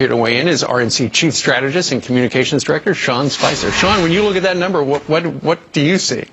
Here to weigh in is RNC Chief Strategist and Communications Director Sean Spicer. Sean, when you look at that number, what do you see?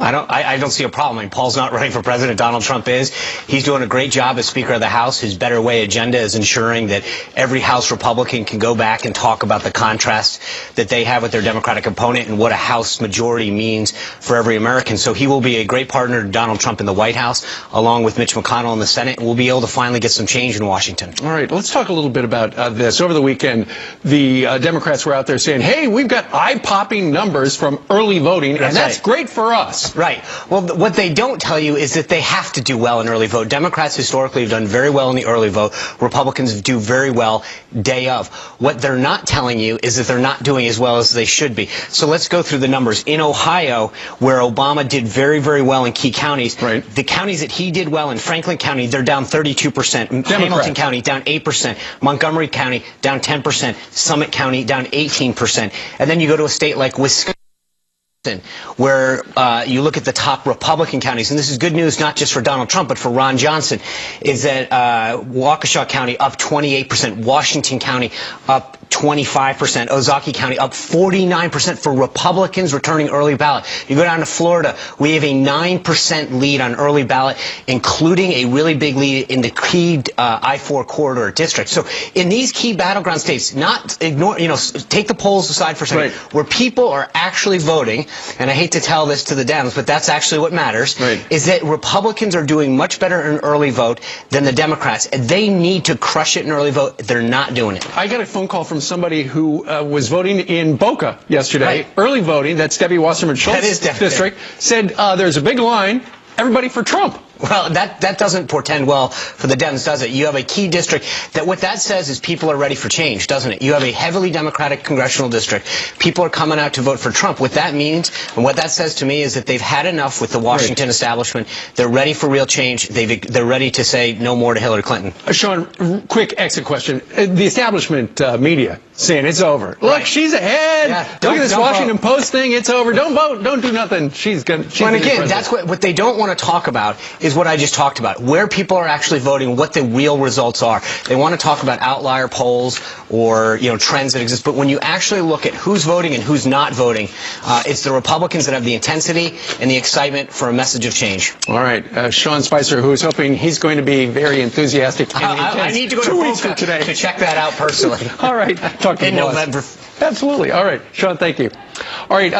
I don't see a problem. I mean, Paul's not running for president. Donald Trump is. He's doing a great job as Speaker of the House. His Better Way agenda is ensuring that every House Republican can go back and talk about the contrast that they have with their Democratic opponent and what a House majority means for every American. So he will be a great partner to Donald Trump in the White House, along with Mitch McConnell in the Senate, and we'll be able to finally get some change in Washington. All right, let's talk a little bit about this. Over the weekend, the Democrats were out there saying, hey, we've got eye-popping numbers from early voting, and that's great for us. Right. Well, what they don't tell you is that they have to do well in early vote. Democrats historically have done very well in the early vote. Republicans do very well day of. What they're not telling you is that they're not doing as well as they should be. So let's go through the numbers. In Ohio, where Obama did very, very well in key counties, the counties that he did well in, Franklin County, they're down 32%. Hamilton County, down 8%. Montgomery County, down 10%. Summit County, down 18%. And then you go to a state like Wisconsin, where you look at the top Republican counties, and this is good news not just for Donald Trump but for Ron Johnson, is that Waukesha County up 28%, Washington County up 25%, Ozaukee County up 49% for Republicans returning early ballot. You go down to Florida, we have a 9% lead on early ballot, including a really big lead in the key I-4 corridor district. So in these key battleground states, not ignore, take the polls aside for a second, where people are actually voting, and I hate to tell this to the Dems, but that's actually what matters, is that Republicans are doing much better in early vote than the Democrats. They need to crush it in early vote. They're not doing it. I got a phone call from somebody who was voting in Boca yesterday, early voting, that's Debbie Wasserman Schultz's district, said there's a big line, everybody for Trump. Well, that doesn't portend well for the Dems, does it? You have a key district that what that says is people are ready for change, doesn't it? You have a heavily Democratic congressional district. People are coming out to vote for Trump. What that means and what that says to me is that they've had enough with the Washington establishment. They're ready for real change. They're ready to say no more to Hillary Clinton. Sean, quick exit question. The establishment media saying it's over. Look, she's ahead. Yeah, Look at this Washington Post thing. It's over. Don't vote. Don't do nothing. She's going to. And again, that's what they don't want to talk about is what I just talked about, where people are actually voting, what the real results are. They want to talk about outlier polls or trends that exist, but when you actually look at who's voting and who's not voting, it's the Republicans that have the intensity and the excitement for a message of change. All right, Sean Spicer, who is hoping he's going to be very enthusiastic. I need to go to 2 weeks from today to check that out personally. All right, talk to in November. Absolutely. All right, Sean, thank you. All right.